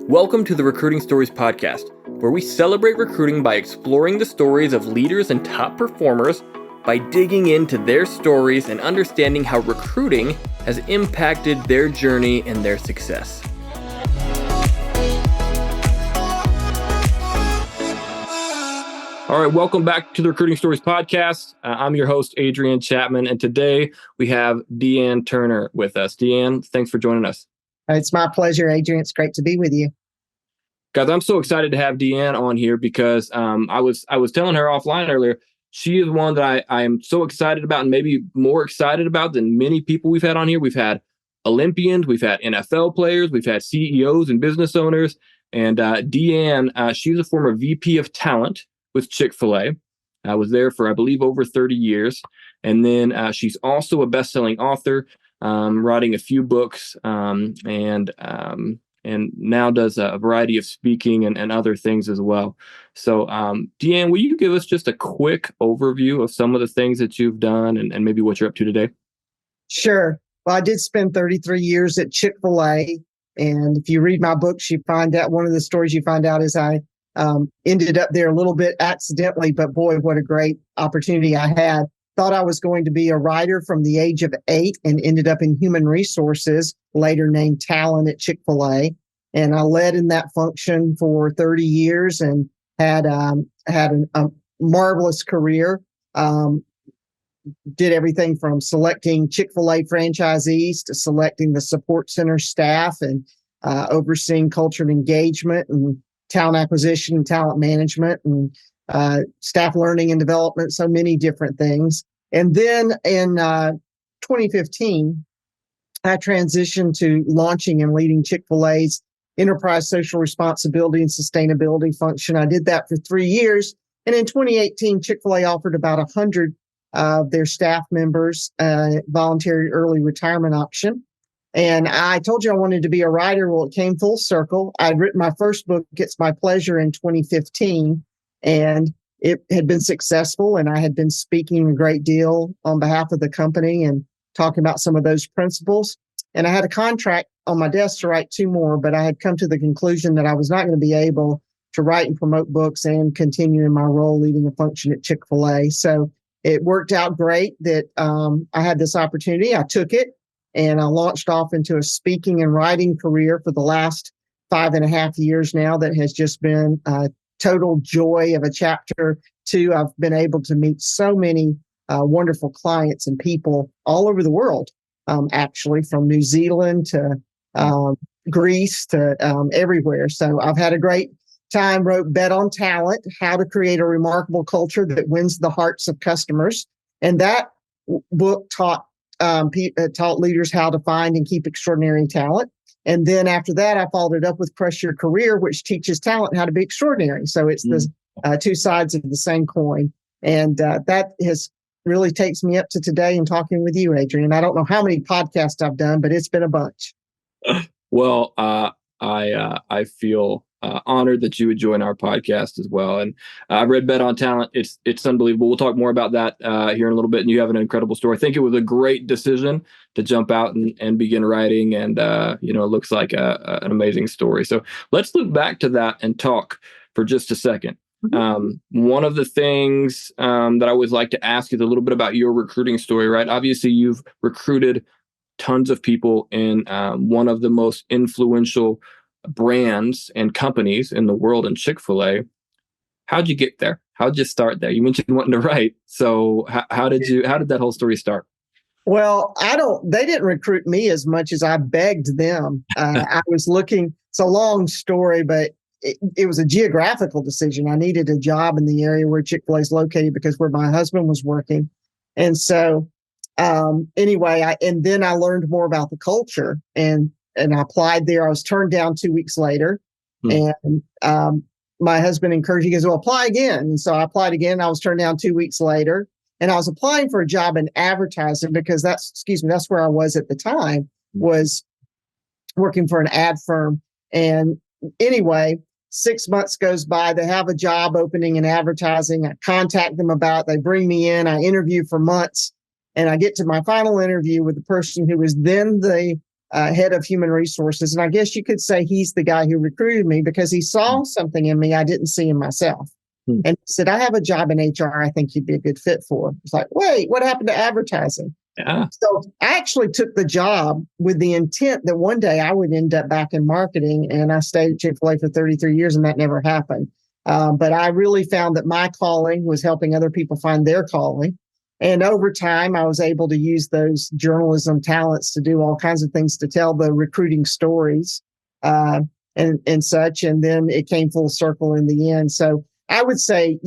Welcome to the Recruiting Stories podcast, where we celebrate recruiting by exploring the stories of leaders and top performers by digging into their stories and understanding how recruiting has impacted their journey and their success. All right, welcome back to the Recruiting Stories podcast. I'm your host, Adrian Chapman, and today we have Dee Ann Turner with us. Dee Ann, thanks for joining us. It's my pleasure, Adrian. It's great to be with you. Guys, I'm so excited to have Dee Ann on here because I was telling her offline earlier, she is one that I am so excited about and maybe more excited about than many people we've had on here. We've had Olympians, we've had NFL players, we've had CEOs and business owners. And Dee Ann, she's a former VP of talent with Chick Fil A. I was there for, I believe, over 30 years. And then she's also a best-selling author, writing a few books, and now does a variety of speaking and other things as well. So, Dee Ann, will you give us just a quick overview of some of the things that you've done and maybe what you're up to today? Sure. Well, I did spend 33 years at Chick Fil A. And if you read my books, you find out one of the stories you find out is I ended up there a little bit accidentally, but boy, what a great opportunity I had. Thought I was going to be a writer from the age of 8 and ended up in human resources, later named talent at Chick Fil A. And I led in that function for 30 years and had a marvelous career. Did everything from selecting Chick Fil A franchisees to selecting the support center staff and overseeing culture and engagement and talent acquisition and talent management and staff learning and development, so many different things. And then in 2015, I transitioned to launching and leading Chick Fil A's enterprise social responsibility and sustainability function. I did that for 3 years. And in 2018, Chick Fil A offered about 100 of their staff members voluntary early retirement option. And I told you I wanted to be a writer. Well, it came full circle. I'd written my first book, It's My Pleasure, in 2015. And it had been successful, and I had been speaking a great deal on behalf of the company and talking about some of those principles. And I had a contract on my desk to write 2 more, but I had come to the conclusion that I was not going to be able to write and promote books and continue in my role leading a function at Chick Fil A. So it worked out great that I had this opportunity. I took it, and I launched off into a speaking and writing career for the last 5.5 years now that has just been total joy of a chapter 2. I've been able to meet so many wonderful clients and people all over the world, actually, from New Zealand to Greece to everywhere. So I've had a great time. Wrote Bet on Talent, How to Create a Remarkable Culture That Wins the Hearts of Customers. And that book taught leaders how to find and keep extraordinary talent. And then after that, I followed it up with Crush Your Career, which teaches talent how to be extraordinary. So it's the 2 sides of the same coin. And that has really takes me up to today and talking with you, Adrian. I don't know how many podcasts I've done, but it's been a bunch. Well, I feel honored that you would join our podcast as well. And I've read Bet on Talent. It's unbelievable. We'll talk more about that here in a little bit. And you have an incredible story. I think it was a great decision to jump out and begin writing. And, it looks like an amazing story. So let's look back to that and talk for just a second. One of the things that I always like to ask is a little bit about your recruiting story, right? Obviously, you've recruited tons of people in one of the most influential brands and companies in the world, in Chick Fil A. How'd you get there? How'd you start there? You mentioned wanting to write. So how did that whole story start? Well, they didn't recruit me as much as I begged them. I was looking, it's a long story, but it was a geographical decision. I needed a job in the area where Chick Fil A is located because where my husband was working. And so anyway, then I learned more about the culture and I applied there. I was turned down 2 weeks later. And my husband encouraged me, he goes, well, apply again. And so I applied again. I was turned down 2 weeks later. And I was applying for a job in advertising because that's where I was at the time, was working for an ad firm. And anyway, 6 months goes by. They have a job opening in advertising. I contact them about it. They bring me in. I interview for months. And I get to my final interview with the person who was then the head of human resources. And I guess you could say he's the guy who recruited me because he saw something in me I didn't see in myself. And he said, I have a job in HR I think you'd be a good fit for. It's like, wait, what happened to advertising? Yeah. So I actually took the job with the intent that one day I would end up back in marketing. And I stayed at Chick Fil A for 33 years and that never happened. But I really found that my calling was helping other people find their calling. And over time, I was able to use those journalism talents to do all kinds of things to tell the recruiting stories and such. And then it came full circle in the end. So I would say,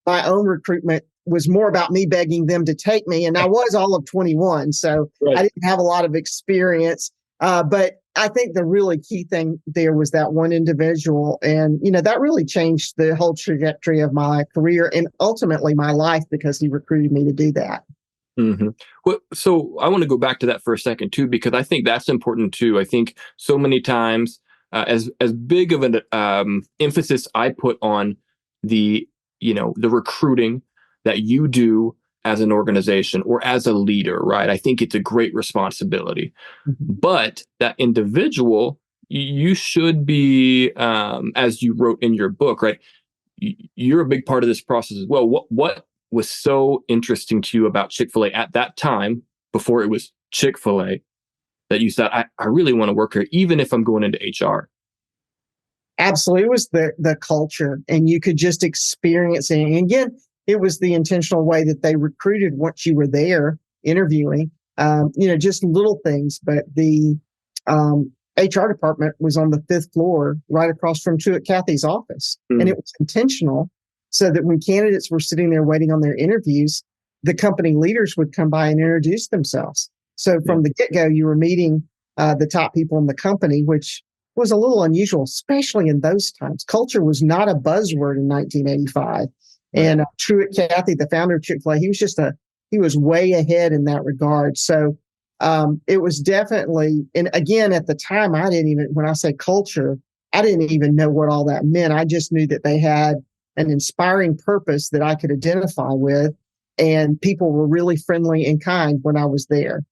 my own recruitment was more about me begging them to take me. And I was all of 21, so Right. I didn't have a lot of experience. But I think the really key thing there was that one individual. And, that really changed the whole trajectory of my career and ultimately my life because he recruited me to do that. Mm-hmm. Well, so I want to go back to that for a second too, because I think that's important too. I think so many times, as big of an emphasis I put on the recruiting that you do as an organization or as a leader, right? I think it's a great responsibility. Mm-hmm. But that individual, you should be, as you wrote in your book, right? You're a big part of this process as well. What was so interesting to you about Chick Fil A at that time, before it was Chick Fil A, that you said, I really want to work here, even if I'm going into HR? Absolutely. It was the culture, and you could just experience it. And again, it was the intentional way that they recruited once you were there interviewing, just little things. But the HR department was on the 5th floor, right across from Truett Cathy's office. Mm. And it was intentional so that when candidates were sitting there waiting on their interviews, the company leaders would come by and introduce themselves. So from the get-go, you were meeting the top people in the company, which was a little unusual, especially in those times. Culture was not a buzzword in 1985. And Truett Cathy, the founder of Chick Fil A, he was way ahead in that regard. So it was definitely, and again, at the time, when I say culture, I didn't even know what all that meant. I just knew that they had an inspiring purpose that I could identify with, and people were really friendly and kind when I was there.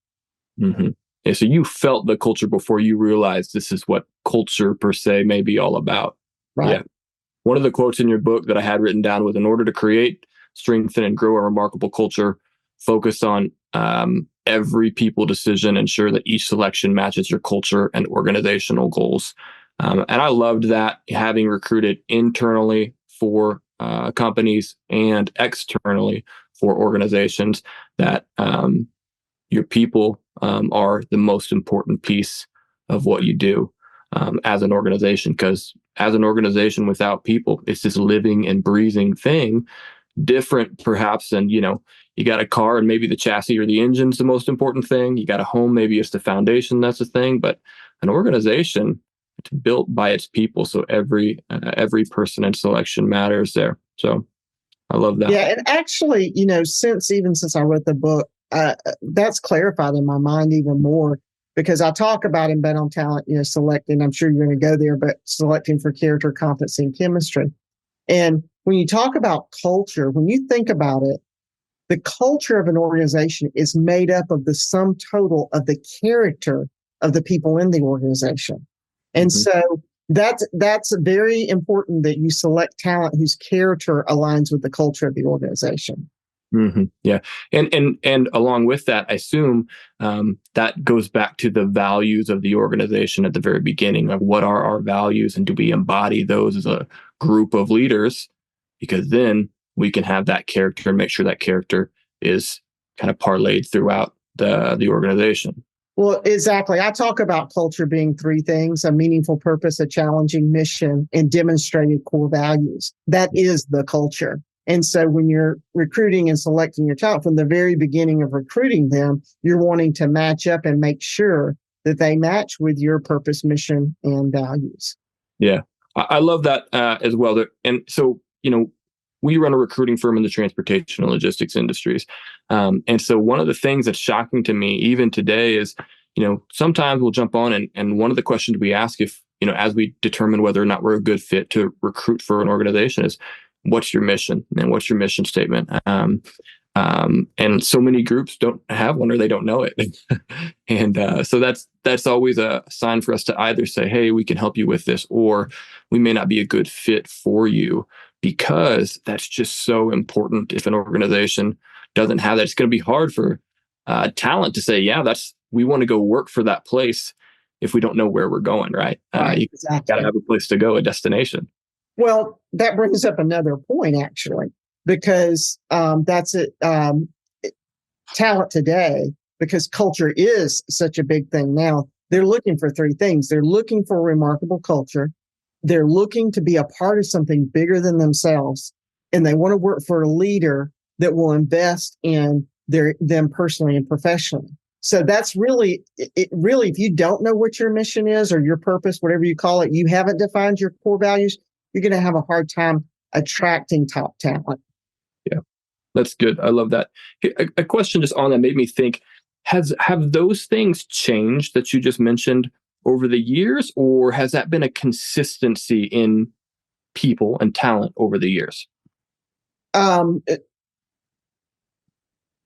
Mm-hmm. Yeah, so you felt the culture before you realized this is what culture per se may be all about. Right. Yeah. One of the quotes in your book that I had written down was, in order to create, strengthen, and grow a remarkable culture, focus on every people decision, ensure that each selection matches your culture and organizational goals. And I loved that, having recruited internally for companies and externally for organizations, that your people are the most important piece of what you do as an organization. Because as an organization without people, it's this living and breathing thing, different perhaps than, you got a car and maybe the chassis or the engine's the most important thing. You got a home, maybe it's the foundation, that's the thing. But an organization, it's built by its people. So every person and selection matters there. So I love that. Yeah. And actually, since I wrote the book, that's clarified in my mind even more, because I talk about in Bet on Talent, selecting, I'm sure you're going to go there, but selecting for character, competency, and chemistry. And when you talk about culture, when you think about it, the culture of an organization is made up of the sum total of the character of the people in the organization. And so that's very important, that you select talent whose character aligns with the culture of the organization. Mm-hmm. Yeah. And along with that, I assume that goes back to the values of the organization at the very beginning. Of what are our values, and do we embody those as a group of leaders? Because then we can have that character and make sure that character is kind of parlayed throughout the organization. Well, exactly. I talk about culture being 3 things: a meaningful purpose, a challenging mission, and demonstrated core values. That is the culture. And so when you're recruiting and selecting your talent, from the very beginning of recruiting them, you're wanting to match up and make sure that they match with your purpose, mission, and values. Yeah, I love that as well. And so, we run a recruiting firm in the transportation and logistics industries. And so one of the things that's shocking to me even today is, sometimes we'll jump on and one of the questions we ask, if, as we determine whether or not we're a good fit to recruit for an organization, is, what's your mission and what's your mission statement? And so many groups don't have one or they don't know it. And so that's always a sign for us to either say, hey, we can help you with this, or we may not be a good fit for you, because that's just so important. If an organization doesn't have that, it's going to be hard for talent to say, yeah, we want to go work for that place if we don't know where we're going, right? Right, You exactly. got to have a place to go, a destination. Well, that brings up another point, actually, because that's it. Talent today, because culture is such a big thing now. They're looking for three things. They're looking for a remarkable culture. They're looking to be a part of something bigger than themselves, and they want to work for a leader that will invest in them personally and professionally. So that's really, if you don't know what your mission is or your purpose, whatever you call it, you haven't defined your core values, you're going to have a hard time attracting top talent. Yeah, that's good. I love that. A question just on that made me think, have those things changed that you just mentioned over the years, or has that been a consistency in people and talent over the years? It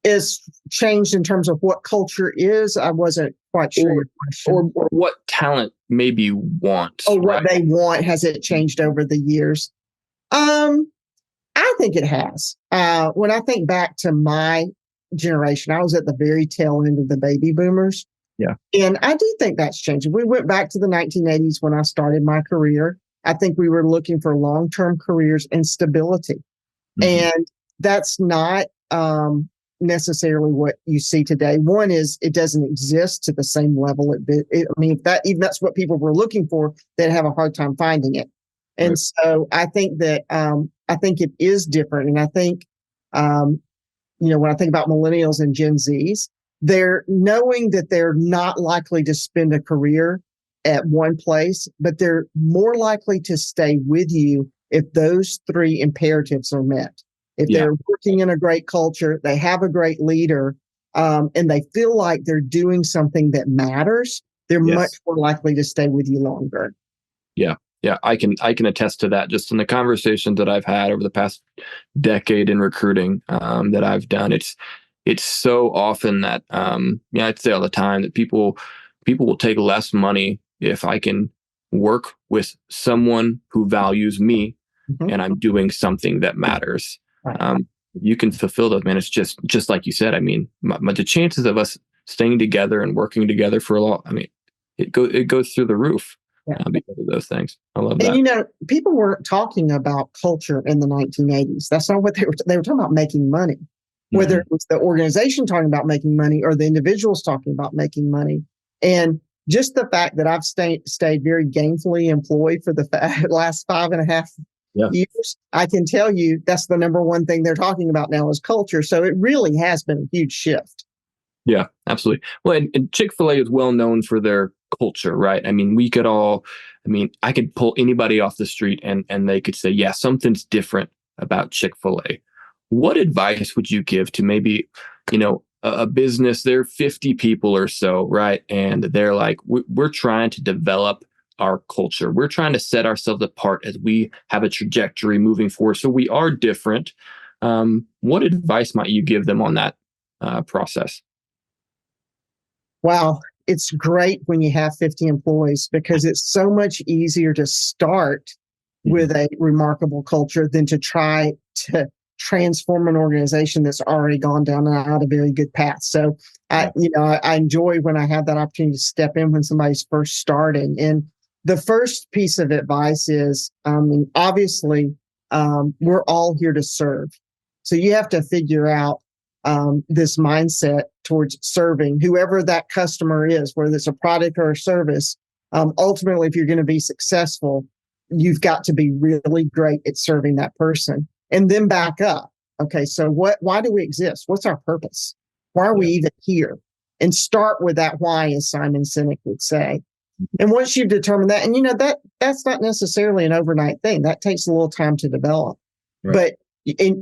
is changed in terms of what culture is. I wasn't quite sure your question. Or what talent maybe wants. Oh, what they want, has it changed over the years? I think it has. When I think back to my generation, I was at the very tail end of the baby boomers. Yeah. And I do think that's changed. We went back to the 1980s when I started my career. I think we were looking for long-term careers and stability. Mm-hmm. And that's not necessarily what you see today. One is it doesn't exist to the same level. If that's what people were looking for, they'd have a hard time finding it. And so I think that I think it is different. And I think, when I think about millennials and Gen Zs, they're knowing that they're not likely to spend a career at one place, but they're more likely to stay with you if those three imperatives are met. If they're working in a great culture, they have a great leader, and they feel like they're doing something that matters, they're much more likely to stay with you longer. Yeah. Yeah, I can attest to that just in the conversations that I've had over the past decade in recruiting that I've done. It's so often that I'd say all the time that people will take less money if I can work with someone who values me, mm-hmm. and I'm doing something that matters. Right. You can fulfill those, man. It's just like you said. I mean, the chances of us staying together and working together for a long, it goes through the roof. Because of those things. I love that. And people weren't talking about culture in the 1980s. That's not what they were talking about, making money. Whether mm-hmm. it was the organization talking about making money or the individuals talking about making money. And just the fact that I've stayed very gainfully employed for the last 5.5 years, I can tell you that's the number one thing they're talking about now is culture. So it really has been a huge shift. Yeah, absolutely. Well, and Chick Fil A is well known for their culture, right? I could pull anybody off the street and they could say, yeah, something's different about Chick Fil A. What advice would you give to maybe, a business, they're 50 people or so, right? And they're like, we're trying to develop our culture. We're trying to set ourselves apart as we have a trajectory moving forward. So we are different. What advice might you give them on that process? Wow. It's great when you have 50 employees because it's so much easier to start with a remarkable culture than to try to transform an organization that's already gone down a very good path. So I enjoy when I have that opportunity to step in when somebody's first starting. And the first piece of advice is, obviously, we're all here to serve. So you have to figure out this mindset towards serving whoever that customer is, whether it's a product or a service. Ultimately, if you're going to be successful, you've got to be really great at serving that person and then back up. Okay, so why do we exist? What's our purpose? Why are we even here? And start with that why, as Simon Sinek would say. And once you've determined that, and that's not necessarily an overnight thing. That takes a little time to develop. Right. But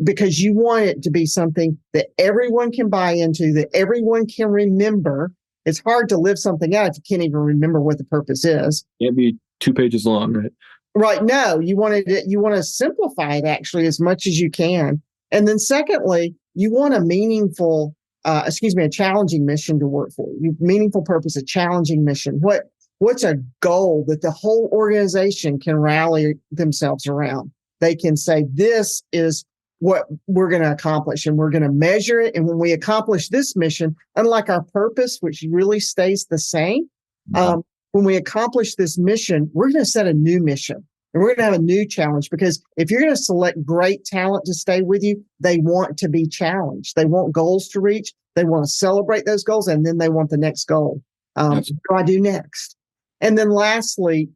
because you want it to be something that everyone can buy into, that everyone can remember. It's hard to live something out if you can't even remember what the purpose is. It'd be 2 pages long, right? Right. No, you want to simplify it actually as much as you can. And then secondly, you want a meaningful, a challenging mission to work for. Meaningful purpose, a challenging mission. What's a goal that the whole organization can rally themselves around? They can say, this is what we're going to accomplish, and we're going to measure it. And when we accomplish this mission, unlike our purpose, which really stays the same, when we accomplish this mission, we're going to set a new mission. And we're going to have a new challenge, because if you're going to select great talent to stay with you, they want to be challenged. They want goals to reach. They want to celebrate those goals, and then they want the next goal. What do I do next? And then lastly,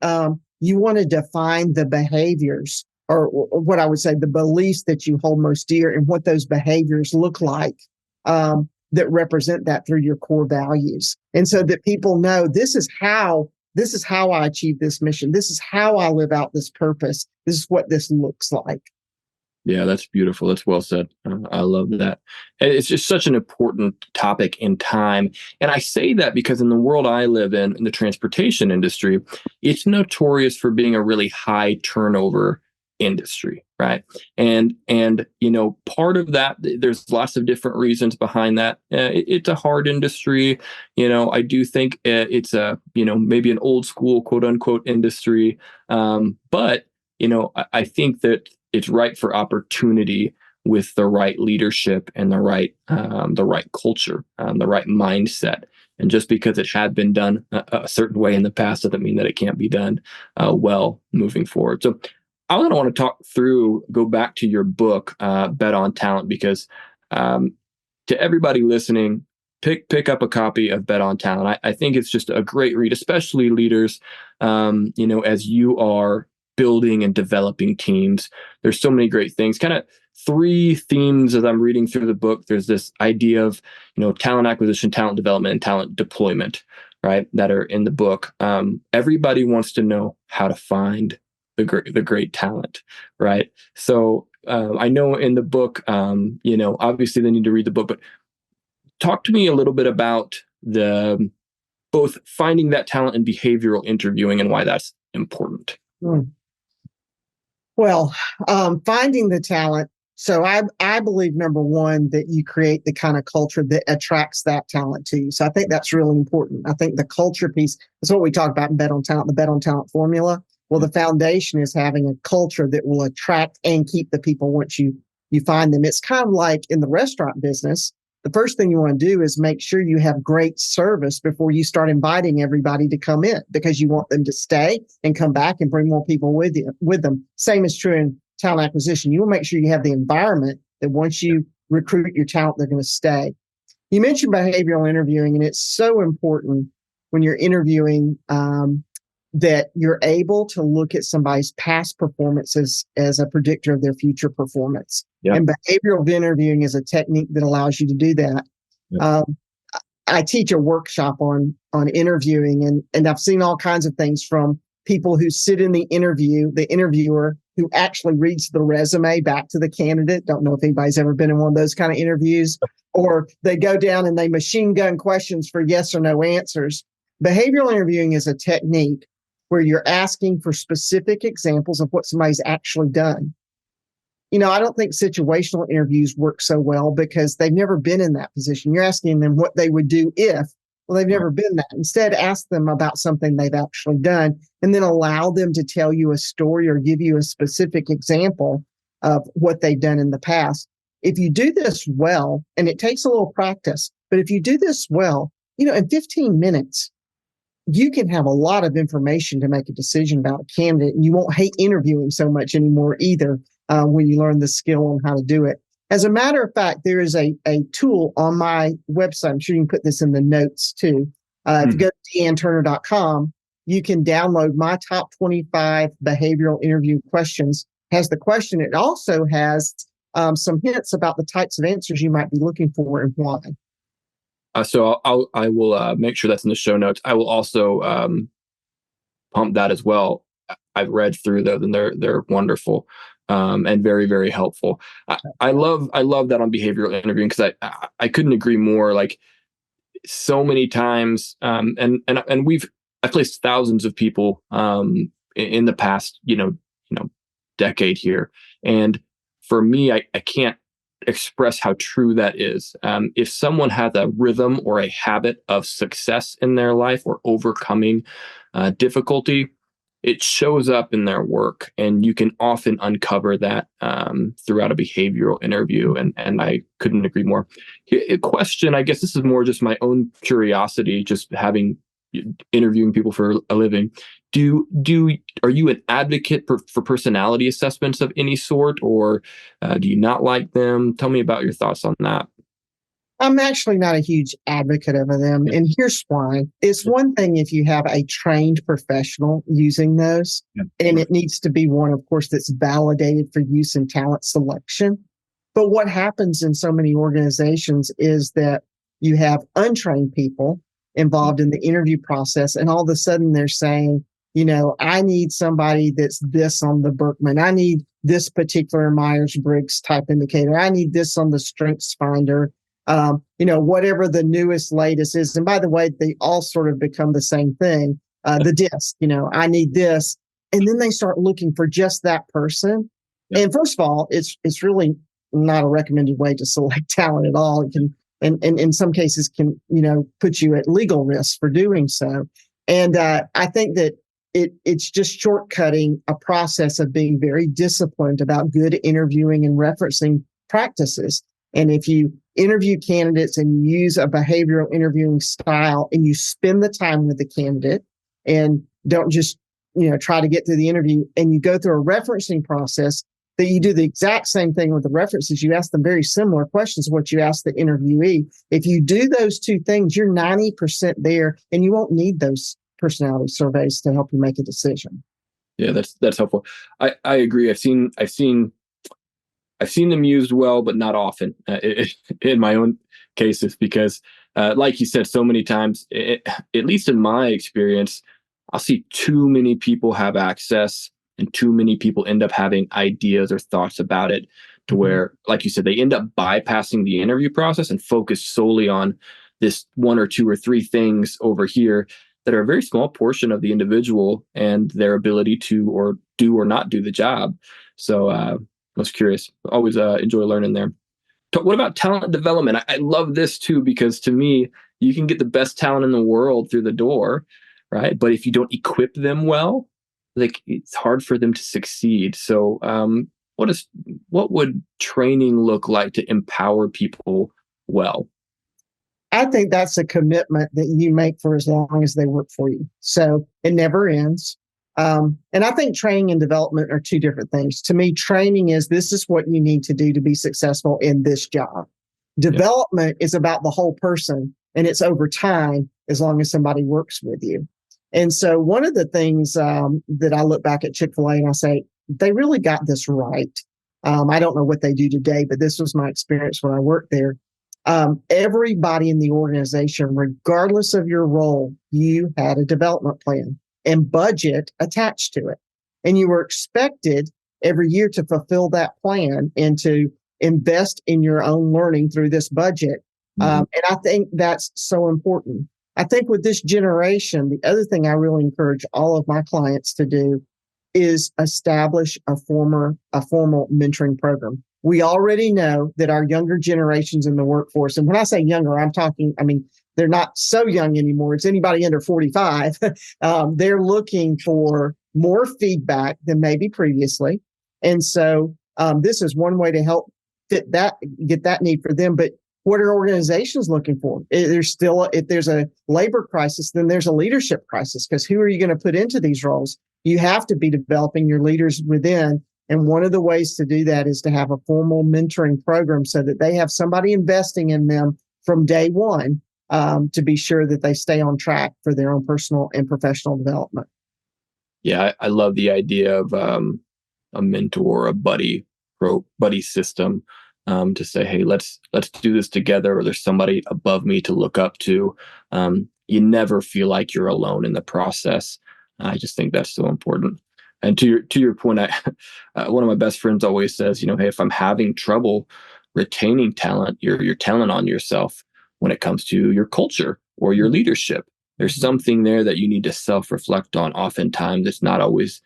you want to define the behaviors, or what I would say, the beliefs that you hold most dear, and what those behaviors look like that represent that through your core values. And so that people know, this is how I achieve this mission. This is how I live out this purpose. This is what this looks like. Yeah, that's beautiful. That's well said. I love that. And it's just such an important topic in time. And I say that because in the world I live in the transportation industry, it's notorious for being a really high turnover industry, right? And part of that, there's lots of different reasons behind that. It's a hard industry. I do think it's a maybe an old school quote unquote industry, but I think that it's ripe for opportunity with the right leadership and the right culture, the right mindset. And just because it had been done a certain way in the past doesn't mean that it can't be done well moving forward. So I want to go back to your book, Bet on Talent, because to everybody listening, pick up a copy of Bet on Talent. I think it's just a great read, especially leaders, as you are building and developing teams. There's so many great things. Kind of three themes as I'm reading through the book. There's this idea of, talent acquisition, talent development, and talent deployment, right? That are in the book. Everybody wants to know how to find the great talent, right? So I know in the book, obviously they need to read the book, but talk to me a little bit about both finding that talent and behavioral interviewing and why that's important. Well, finding the talent. So I believe, number one, that you create the kind of culture that attracts that talent to you. So I think that's really important. I think the culture piece is what we talk about in Bet on Talent, the Bet on Talent formula. Well, the foundation is having a culture that will attract and keep the people once you find them. It's kind of like in the restaurant business. The first thing you want to do is make sure you have great service before you start inviting everybody to come in, because you want them to stay and come back and bring more people with them. Same is true in talent acquisition. You will make sure you have the environment that once you recruit your talent, they're going to stay. You mentioned behavioral interviewing, and it's so important when you're interviewing that you're able to look at somebody's past performances as a predictor of their future performance. Yep. And behavioral interviewing is a technique that allows you to do that. Yep. I teach a workshop on interviewing, and I've seen all kinds of things, from people who sit in the interviewer who actually reads the resume back to the candidate. Don't know if anybody's ever been in one of those kind of interviews, or they go down and they machine gun questions for yes or no answers. Behavioral interviewing is a technique where you're asking for specific examples of what somebody's actually done. I don't think situational interviews work so well because they've never been in that position. You're asking them what they would do if. Well, they've never been that. Instead, ask them about something they've actually done, and then allow them to tell you a story or give you a specific example of what they've done in the past. If you do this well, and it takes a little practice, but if you do this well, in 15 minutes, you can have a lot of information to make a decision about a candidate, and you won't hate interviewing so much anymore either when you learn the skill on how to do it. As a matter of fact, there is a tool on my website. I'm sure you can put this in the notes too. If you go to deeannturner.com, you can download my top 25 behavioral interview questions. It has the question. It also has some hints about the types of answers you might be looking for and why. So I will make sure that's in the show notes. I will also pump that as well. I've read through those, and they're wonderful and very, very helpful. I love that on behavioral interviewing, because I couldn't agree more. Like, so many times, and I've placed thousands of people in the past decade here, and for me, I can't express how true that is. If someone has a rhythm or a habit of success in their life or overcoming difficulty, it shows up in their work, and you can often uncover that throughout a behavioral interview. And I couldn't agree more. A question, I guess this is more just my own curiosity, just having interviewing people for a living. Are you an advocate for personality assessments of any sort, or do you not like them? Tell me about your thoughts on that. I'm actually not a huge advocate of them. Yeah. And here's why. It's one thing if you have a trained professional using those, Yeah. and it needs to be one, of course, that's validated for use in talent selection. But what happens in so many organizations is that you have untrained people involved in the interview process, and all of a sudden they're saying, I need somebody that's this on the Berkman. I need this particular Myers-Briggs type indicator. I need this on the Strengths Finder. Whatever the newest, latest is. And by the way, they all sort of become the same thing. The disc, I need this. And then they start looking for just that person. Yeah. And first of all, it's really not a recommended way to select talent at all. It can, and in some cases can, put you at legal risk for doing so. And I think that it's just shortcutting a process of being very disciplined about good interviewing and referencing practices. And if you interview candidates and you use a behavioral interviewing style and you spend the time with the candidate and don't just, try to get through the interview, and you go through a referencing process, that you do the exact same thing with the references. You ask them very similar questions to what you ask the interviewee. If you do those two things, you're 90% there, and you won't need those personality surveys to help you make a decision. Yeah, that's helpful. I agree. I've seen them used well, but not often in my own cases, because like you said, so many times, at least in my experience, I'll see too many people have access and too many people end up having ideas or thoughts about it to where, like you said, they end up bypassing the interview process and focus solely on this one or two or three things over here that are a very small portion of the individual and their ability to or do or not do the job. So I was curious. Always enjoy learning there. What about talent development? I love this too, because to me, you can get the best talent in the world through the door, right? But if you don't equip them well, like it's hard for them to succeed. So what would training look like to empower people well? I think that's a commitment that you make for as long as they work for you. So it never ends. And I think training and development are two different things. To me, training is this is what you need to do to be successful in this job. Development is about the whole person, and it's over time as long as somebody works with you. And so one of the things that I look back at Chick Fil A and I say, they really got this right. I don't know what they do today, but this was my experience when I worked there. Everybody in the organization, regardless of your role, you had a development plan and budget attached to it. And you were expected every year to fulfill that plan and to invest in your own learning through this budget. And I think that's so important. I think with this generation, the other thing I really encourage all of my clients to do is establish a formal mentoring program. We already know that our younger generations in the workforce, and when I say younger, they're not so young anymore. It's anybody under 45. They're looking for more feedback than maybe previously. And so this is one way to help get that need for them. But what are organizations looking for? If there's a labor crisis, then there's a leadership crisis, because who are you going to put into these roles? You have to be developing your leaders within. And one of the ways to do that is to have a formal mentoring program so that they have somebody investing in them from day one to be sure that they stay on track for their own personal and professional development. Yeah, I love the idea of a mentor, a buddy system to say, hey, let's do this together, or there's somebody above me to look up to. You never feel like you're alone in the process. I just think that's so important. And to your point, one of my best friends always says, hey, if I'm having trouble retaining talent, you're telling on yourself when it comes to your culture or your leadership. there's something there that you need to self-reflect on. Oftentimes it's not always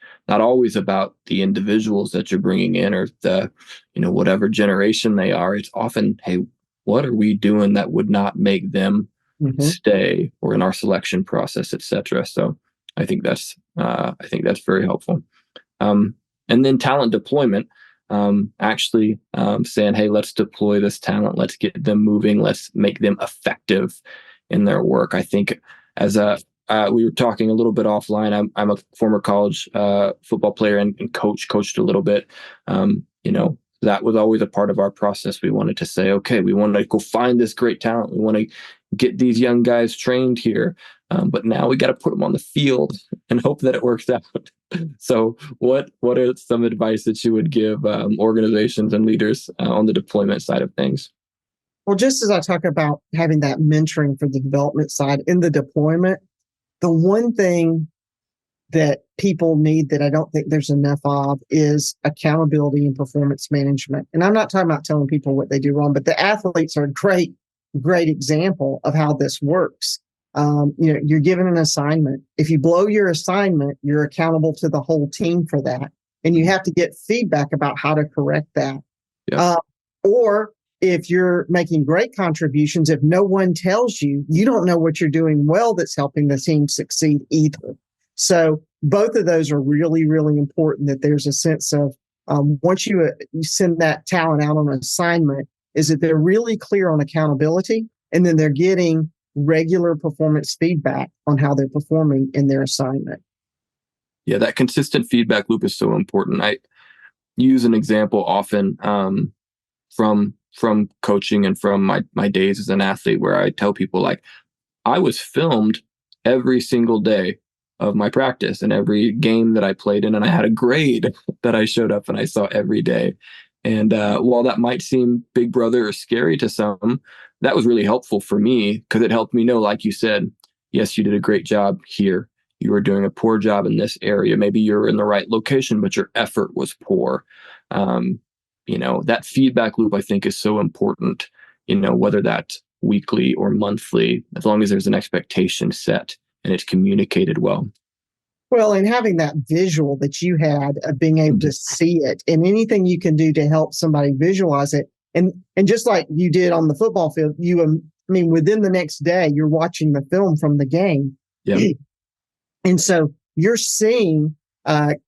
about the individuals that you're bringing in, or the, whatever generation they are. It's often, hey, what are we doing that would not make them stay, or in our selection process, etc. So I think that's very helpful. And then talent deployment, saying, hey, let's deploy this talent, let's get them moving, let's make them effective in their work. I think we were talking a little bit offline. I'm a former college football player and coached a little bit. That was always a part of our process. We wanted to say, okay, we want to go find this great talent. We want to get these young guys trained here. But now we got to put them on the field and hope that it works out. So what are some advice that you would give organizations and leaders on the deployment side of things? Well, just as I talk about having that mentoring for the development side in the deployment, the one thing that people need that I don't think there's enough of is accountability and performance management. And I'm not talking about telling people what they do wrong, but the athletes are a great example of how this works. You're given an assignment. If you blow your assignment, you're accountable to the whole team for that. And you have to get feedback about how to correct that. Yeah. Or if you're making great contributions, if no one tells you, you don't know what you're doing well that's helping the team succeed either. So both of those are really, really important, that there's a sense of once you send that talent out on an assignment, is that they're really clear on accountability, and then they're getting regular performance feedback on how they're performing in their assignment. Yeah, that consistent feedback loop is so important. I use an example often from coaching and from my days as an athlete, where I tell people, like, I was filmed every single day of my practice and every game that I played in, and I had a grade that I showed up and I saw every day. And while that might seem big brother or scary to some, that was really helpful for me, because it helped me know, like you said, yes, you did a great job here. You were doing a poor job in this area. Maybe you're in the right location, but your effort was poor. That feedback loop, I think, is so important, whether that's weekly or monthly, as long as there's an expectation set and it's communicated well. Well, and having that visual that you had of being able to see it, and anything you can do to help somebody visualize it. And just like you did on the football field, within the next day, you're watching the film from the game. Yeah. And so you're seeing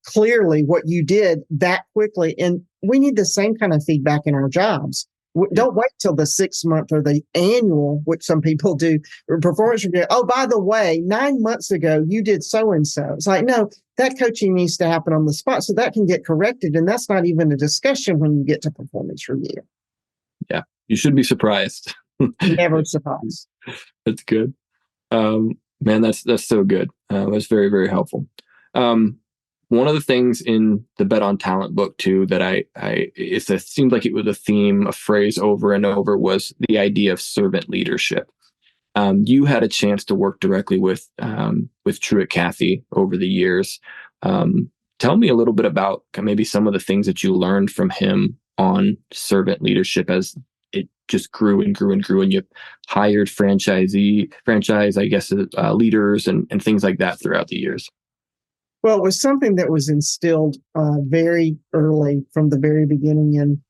clearly what you did that quickly. And we need the same kind of feedback in our jobs. Don't wait till the 6 month or the annual, which some people do, performance review. Oh, by the way, 9 months ago, you did so-and-so. It's like, no, that coaching needs to happen on the spot so that can get corrected. And that's not even a discussion when you get to performance review. Yeah, you should be surprised. Never surprised. That's good. Man, that's so good. That's very, very helpful. One of the things in the Bet on Talent book too that it seems like it was a theme, a phrase over and over, was the idea of servant leadership. You had a chance to work directly with Truett Cathy over the years. Tell me a little bit about maybe some of the things that you learned from him on servant leadership as it just grew and grew and grew, and you hired franchise, leaders and things like that throughout the years. Well, it was something that was instilled very early from the very beginning in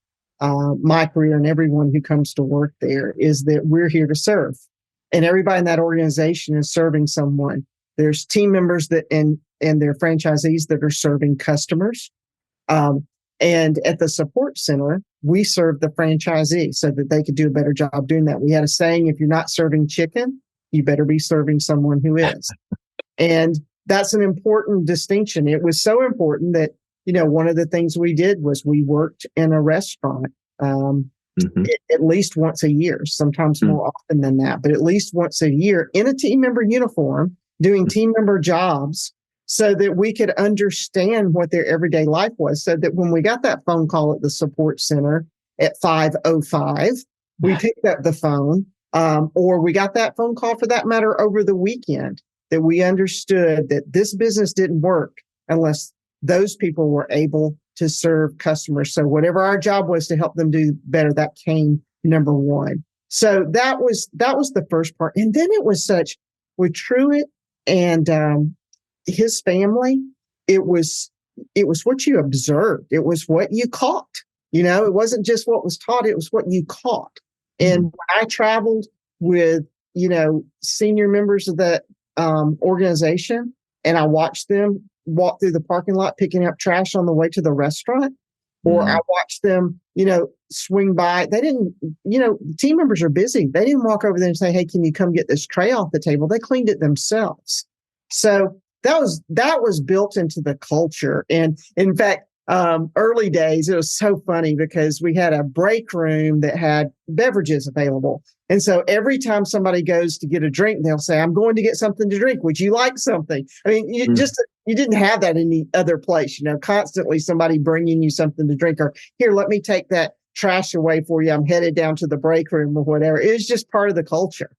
my career, and everyone who comes to work there, is that we're here to serve. And everybody in that organization is serving someone. There's team members and their franchisees that are serving customers. And at the support center, we serve the franchisee so that they could do a better job doing that. We had a saying, if you're not serving chicken, you better be serving someone who is. And that's an important distinction. It was so important that, one of the things we did was we worked in a restaurant at least once a year, sometimes more often than that, but at least once a year in a team member uniform, doing team member jobs, so that we could understand what their everyday life was. So that when we got that phone call at the support center at 5:05, we picked up the phone, or we got that phone call for that matter over the weekend, that we understood that this business didn't work unless those people were able to serve customers. So whatever our job was to help them do better, that came number one. So that was the first part. And then it was such with Truett and his family, it was what you observed. It was what you caught. It wasn't just what was taught, it was what you caught. And when I traveled with, senior members of that organization, and I watched them walk through the parking lot picking up trash on the way to the restaurant, or I watched them, swing by. They didn't, team members are busy. They didn't walk over there and say, "Hey, can you come get this tray off the table?" They cleaned it themselves. So that was built into the culture. And in fact, early days, it was so funny because we had a break room that had beverages available. And so every time somebody goes to get a drink, they'll say, "I'm going to get something to drink. Would you like something?" I mean, you didn't have that any other place, constantly somebody bringing you something to drink, or here, let me take that trash away for you. I'm headed down to the break room or whatever. It was just part of the culture.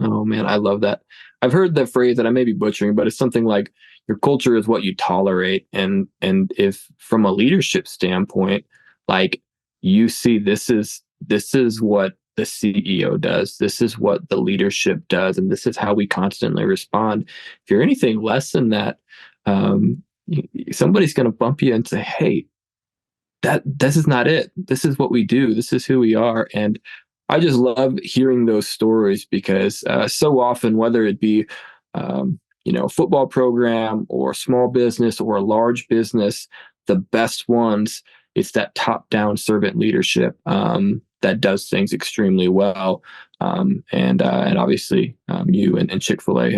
Oh man, I love that. I've heard the phrase that I may be butchering, but it's something like your culture is what you tolerate. And if from a leadership standpoint, like you see this is what the CEO does, this is what the leadership does, and this is how we constantly respond. If you're anything less than that, somebody's going to bump you and say, "Hey, this is not it. This is what we do. This is who we are." And I just love hearing those stories because so often, whether it be football program or small business or a large business, the best ones, it's that top-down servant leadership that does things extremely well. And obviously, you and Chick Fil A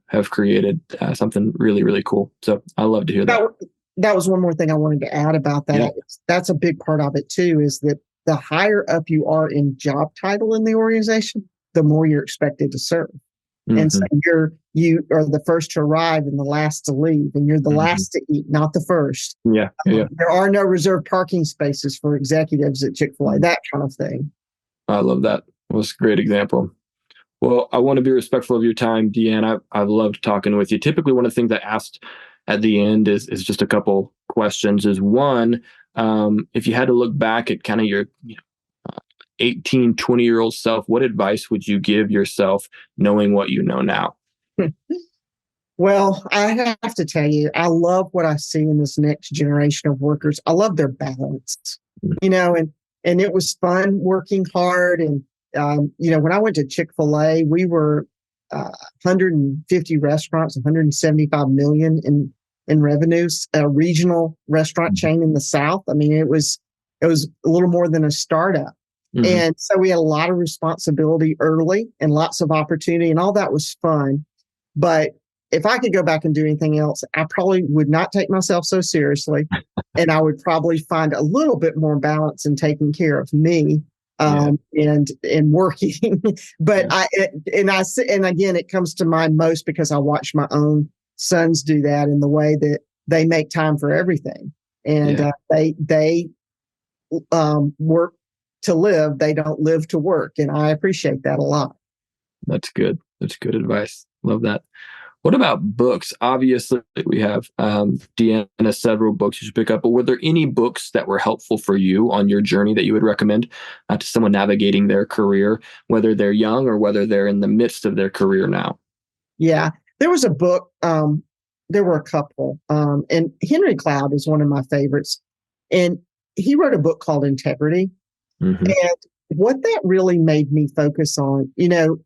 have created something really, really cool. So I love to hear that. That was one more thing I wanted to add about that. Yeah. That's a big part of it too, is that the higher up you are in job title in the organization, the more you're expected to serve. Mm-hmm. And so you are the first to arrive and the last to leave, and you're the last to eat, not the first. Yeah. There are no reserved parking spaces for executives at Chick Fil A, that kind of thing. I love that. It was a great example. Well, I want to be respectful of your time, Dee Ann. I've loved talking with you. Typically, one of the things I asked at the end is just a couple questions. Is one, if you had to look back at kind of your 18, 20-year-old self, what advice would you give yourself knowing what you know now? Well, I have to tell you, I love what I see in this next generation of workers. I love their balance, and it was fun working hard. And, when I went to Chick Fil A, we were 150 restaurants, 175 million in revenues, a regional restaurant chain in the South. I mean, it was a little more than a startup. Mm-hmm. And so we had a lot of responsibility early and lots of opportunity, and all that was fun. But if I could go back and do anything else, I probably would not take myself so seriously. And I would probably find a little bit more balance in taking care of me and working. But again, it comes to mind most because I watch my own sons do that in the way that they make time for everything. And they work to live. They don't live to work. And I appreciate that a lot. That's good. That's good advice. Love that. What about books? Obviously, we have Dee Ann has several books you should pick up, but were there any books that were helpful for you on your journey that you would recommend to someone navigating their career, whether they're young or whether they're in the midst of their career now? Yeah, there was a book. There were a couple. And Henry Cloud is one of my favorites. And he wrote a book called Integrity. Mm-hmm. And what that really made me focus on,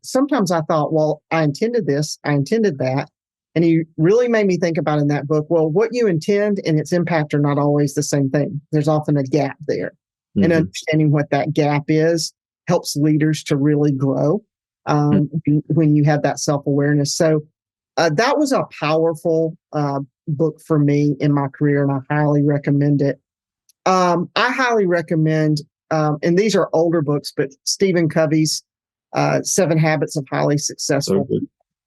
sometimes I thought, well, I intended this, I intended that. And he really made me think about in that book, well, what you intend and its impact are not always the same thing. There's often a gap there. Mm-hmm. And understanding what that gap is helps leaders to really grow when you have that self-awareness. So that was a powerful book for me in my career, and I highly recommend it. I highly recommend and these are older books, but Stephen Covey's 7 Habits of Highly Successful.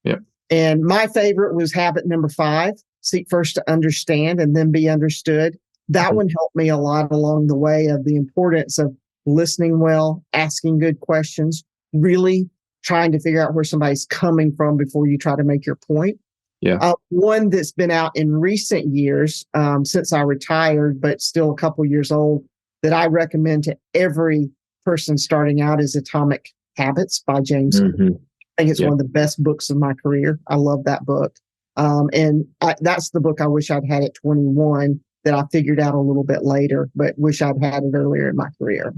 Yeah. And my favorite was habit number 5, seek first to understand and then be understood. That one helped me a lot along the way of the importance of listening well, asking good questions, really trying to figure out where somebody's coming from before you try to make your point. Yeah. One that's been out in recent years, since I retired, but still a couple years old, that I recommend to every person starting out is Atomic Habits by James. Mm-hmm. I think it's Yeah. one of the best books of my career. I love that book. That's the book I wish I'd had at 21 that I figured out a little bit later, but wish I'd had it earlier in my career.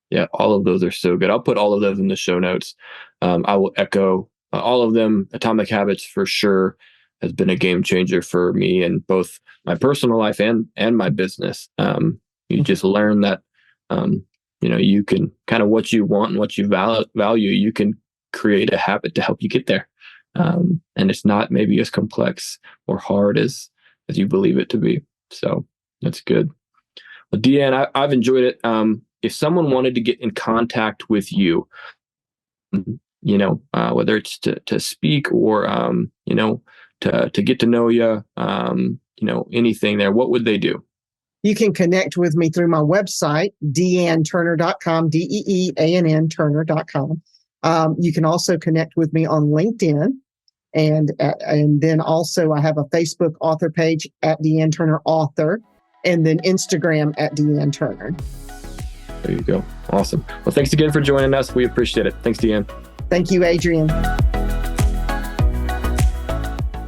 Yeah, all of those are so good. I'll put all of those in the show notes. I will echo all of them. Atomic Habits for sure has been a game changer for me in both my personal life and my business. You just learn that you can kind of what you want and what you value. You can create a habit to help you get there, and it's not maybe as complex or hard as you believe it to be. So that's good. Well, Dee Ann, I've enjoyed it. If someone wanted to get in contact with you, whether it's to speak or to get to know you, anything there, what would they do? You can connect with me through my website, deeannturner.com, DEEANN Turner.com. You can also connect with me on LinkedIn. And then also I have a Facebook author page at Dee Ann Turner Author, and then Instagram at Dee Ann Turner. There you go. Awesome. Well, thanks again for joining us. We appreciate it. Thanks, Dee Ann. Thank you, Adrian.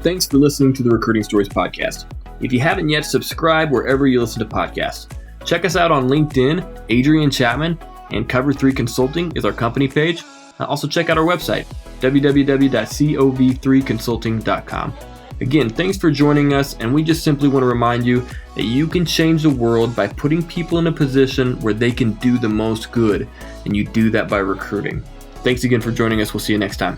Thanks for listening to the Recruiting Stories podcast. If you haven't yet, subscribe wherever you listen to podcasts. Check us out on LinkedIn, Adrian Chapman, and Cover 3 Consulting is our company page. Also check out our website, www.cov3consulting.com. Again, thanks for joining us, and we just simply want to remind you that you can change the world by putting people in a position where they can do the most good, and you do that by recruiting. Thanks again for joining us. We'll see you next time.